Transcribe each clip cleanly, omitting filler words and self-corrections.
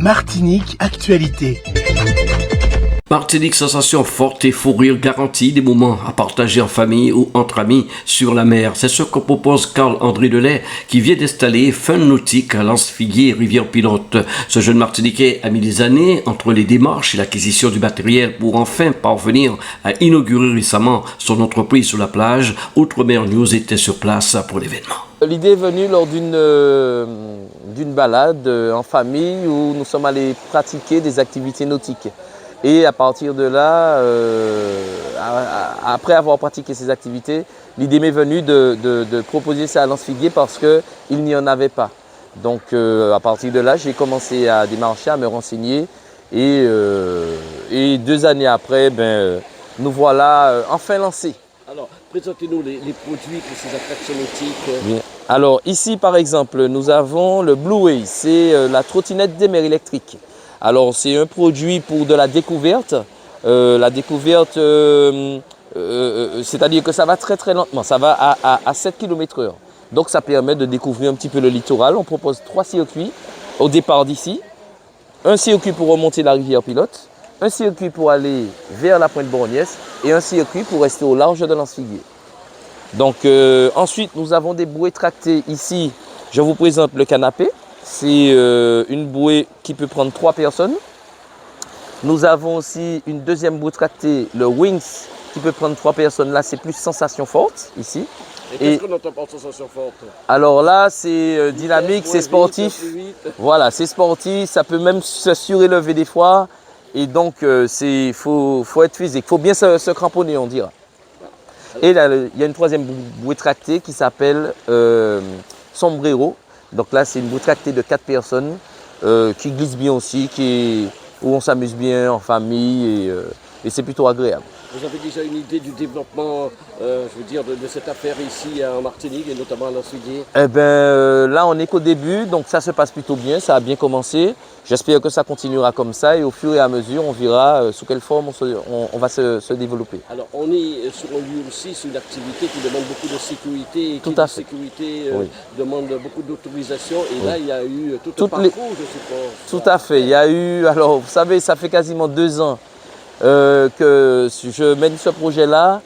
Martinique Actualité. Martinique, sensation forte et fou rire garantie, des moments à partager en famille ou entre amis sur la mer. C'est ce que propose Carl-André Delay, qui vient d'installer Fun Nautique à Lance-Figuier, Rivière-Pilote. Ce jeune Martiniquais a mis des années entre les démarches et l'acquisition du matériel pour enfin parvenir à inaugurer récemment son entreprise sur la plage. Outre-mer News était sur place pour l'événement. L'idée est venue lors d'une balade en famille où nous sommes allés pratiquer des activités nautiques. Et à partir de là, après avoir pratiqué ces activités, l'idée m'est venue de proposer ça à Lance-Figuier parce qu'il n'y en avait pas. Donc à partir de là, j'ai commencé à démarcher, à me renseigner. Et 2 années après, nous voilà enfin lancés. Alors, présentez-nous les produits pour ces attractions nautiques. Bien. Alors ici par exemple, nous avons le Blue Way, c'est la trottinette des mers électriques. Alors c'est un produit pour de la découverte. C'est-à-dire que ça va très très lentement, ça va à 7 km/h. Donc ça permet de découvrir un petit peu le littoral. On propose 3 circuits au départ d'ici. Un circuit pour remonter la rivière Pilote, un circuit pour aller vers la pointe Borgnesse et un circuit pour rester au large de Lance-Figuier. Donc ensuite nous avons des bouées tractées ici. Je vous présente le canapé. C'est une bouée qui peut prendre 3 personnes. Nous avons aussi une deuxième bouée tractée, le Wings, qui peut prendre 3 personnes. Là, c'est plus sensation forte, ici. Et qu'est-ce qu'on entend par sensation forte? Alors là, c'est dynamique, c'est sportif. Voilà, c'est sportif. Ça peut même se surélever des fois. Et donc, faut être physique. Il faut bien se cramponner, on dira. Et là, il y a une troisième bouée tractée qui s'appelle Sombrero. Donc là, c'est une bouée tractée de 4 personnes qui glisse bien aussi, où on s'amuse bien en famille et c'est plutôt agréable. Vous avez déjà une idée du développement, de cette affaire ici en Martinique et notamment à Lance-Figuier? Là, on n'est qu'au début, donc ça se passe plutôt bien, ça a bien commencé. J'espère que ça continuera comme ça et au fur et à mesure, on verra sous quelle forme on va se développer. Alors, on est sur un lieu aussi, c'est une activité qui demande beaucoup de sécurité. Et tout à fait. Sécurité oui. Demande beaucoup d'autorisation. Et oui. Là, il y a eu tout un parcours, je suppose. Tout à fait. Il y a eu, alors vous savez, ça fait quasiment 2 ans que je mène ce projet-là.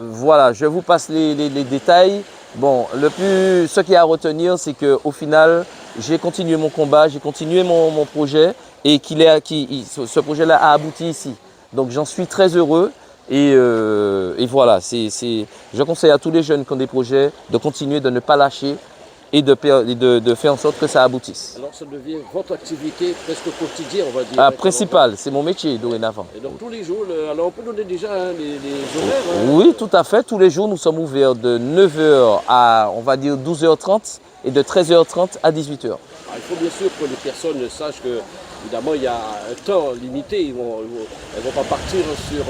Voilà, je vous passe les détails. Bon, ce qu'il y a à retenir, c'est qu'au final, j'ai continué mon combat, j'ai continué mon projet et ce projet-là a abouti ici. Donc j'en suis très heureux et voilà, je conseille à tous les jeunes qui ont des projets de continuer, de ne pas lâcher et de faire en sorte que ça aboutisse. Alors ça devient votre activité presque quotidienne, on va dire. Principale, c'est mon métier dorénavant. Et donc tous les jours, alors on peut donner déjà les horaires. Oui, tout à fait. Tous les jours, nous sommes ouverts de 9h à, on va dire, 12h30 et de 13h30 à 18h. Alors, il faut bien sûr que les personnes sachent que, évidemment, il y a un temps limité. Elles ne vont pas partir sur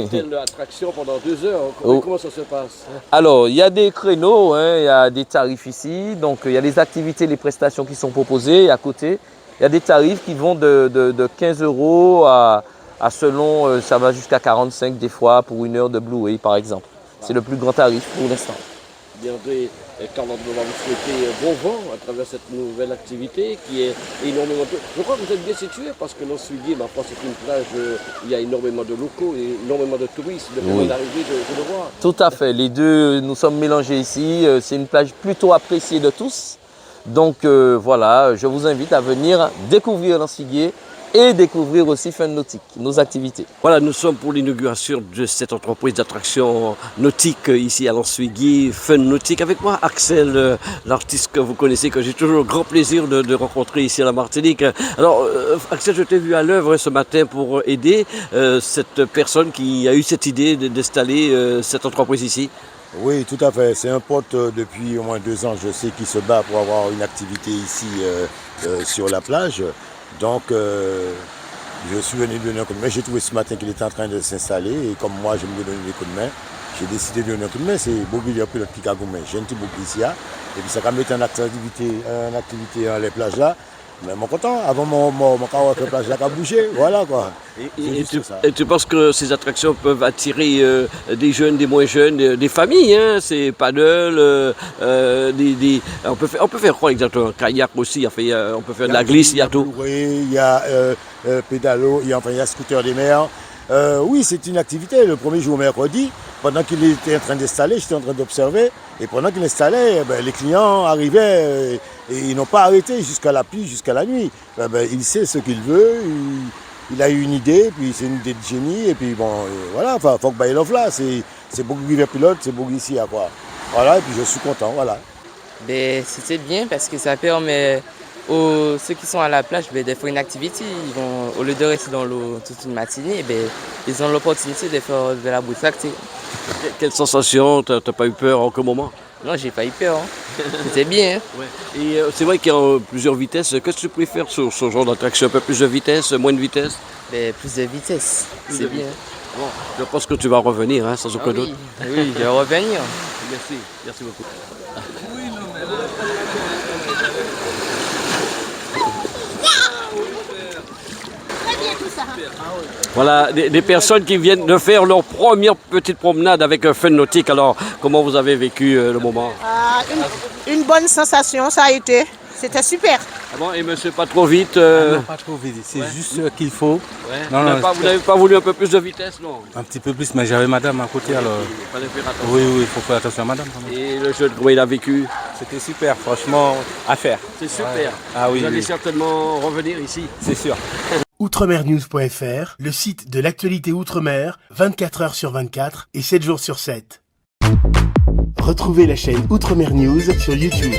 telle attraction pendant 2 heures. Comment ça se passe? Alors, il y a des créneaux, il y a des tarifs ici. Donc, il y a les activités, les prestations qui sont proposées. Et à côté, il y a des tarifs qui vont de 15 € à selon, ça va jusqu'à 45 des fois pour 1 heure de Blue Way, par exemple. C'est le plus grand tarif pour l'instant. Bien, Carl-André, on va vous souhaiter bon vent à travers cette nouvelle activité qui est énormément... Je crois que vous êtes bien situé parce que Lance-Figuier, ma foi, c'est une plage où il y a énormément de locaux et énormément de touristes de Oui. d'arriver de le voir. Tout à fait. Les deux, nous sommes mélangés ici. C'est une plage plutôt appréciée de tous. Donc voilà, je vous invite à venir découvrir Lance-Figuier et découvrir aussi Fun Nautique, nos activités. Voilà, nous sommes pour l'inauguration de cette entreprise d'attraction nautique ici à Lance-Figuier, Fun Nautique. Avec moi, Axel, l'artiste que vous connaissez, que j'ai toujours le grand plaisir de rencontrer ici à la Martinique. Alors, Axel, je t'ai vu à l'œuvre ce matin pour aider cette personne qui a eu cette idée d'installer cette entreprise ici. Oui, tout à fait. C'est un pote depuis au moins 2 ans, je sais, qui se bat pour avoir une activité ici sur la plage. Donc, je suis venu lui donner un coup de main. J'ai trouvé ce matin qu'il était en train de s'installer et comme moi, je me donner des coups de main, j'ai décidé de donner un coup de main. C'est Bobby Pilote qui a gommé. J'ai un petit bouc ici. Et puis, ça a mis en activité dans les plages là. Mais mon content, avant mon carreau de plage, là, a bougé, voilà quoi. Et tu penses que ces attractions peuvent attirer des jeunes, des moins jeunes, des familles, hein? C'est paddle, on peut faire quoi exactement? Kayak aussi, enfin, on peut faire de la glisse, il y a tout. Il y a pédalo, il y a scooter des mers. Oui, c'est une activité. Le premier jour mercredi, pendant qu'il était en train d'installer, j'étais en train d'observer. Et pendant qu'il installait, les clients arrivaient et ils n'ont pas arrêté jusqu'à la pluie, jusqu'à la nuit. Il sait ce qu'il veut, il a eu une idée, puis c'est une idée de génie. Et puis bon, voilà, faut que Love là, c'est beaucoup de rivière pilote, c'est beaucoup ici à quoi. Voilà, et puis je suis content, voilà. C'était bien parce que ça permet aux ceux qui sont à la plage de faire une activité. Ils vont, au lieu de rester dans l'eau toute une matinée, ils ont l'opportunité de faire de la bouffe. Quelle sensation? T'as pas eu peur en aucun moment? Non, j'ai pas eu peur. Hein. C'était bien. Hein. Ouais. Et c'est vrai qu'il y a plusieurs vitesses. Qu'est-ce que tu préfères sur ce genre d'attraction? Un peu plus de vitesse, moins de vitesse? Plus de vitesse, c'est bien. Bon, je pense que tu vas revenir, hein, sans aucun doute. Oui, je vais revenir. Merci beaucoup. Voilà, des personnes qui viennent de faire leur première petite promenade avec un fun nautique. Alors, comment vous avez vécu le moment? Une bonne sensation, ça a été. C'était super. Ah bon, et monsieur, pas trop vite Non, pas trop vite, c'est juste ce qu'il faut. Ouais. Non, vous n'avez pas voulu un peu plus de vitesse, non? un petit peu plus, mais j'avais madame à côté, alors Il fallait faire attention. oui, il faut faire attention à madame quand même. Et le jeune, comment il a vécu? C'était super, franchement, à faire. C'est super. Ouais. Ah oui, Vous allez oui. certainement revenir ici. C'est sûr. Outremernews.fr, le site de l'actualité outre-mer, 24 heures sur 24 et 7 jours sur 7. Retrouvez la chaîne Outremer News sur YouTube.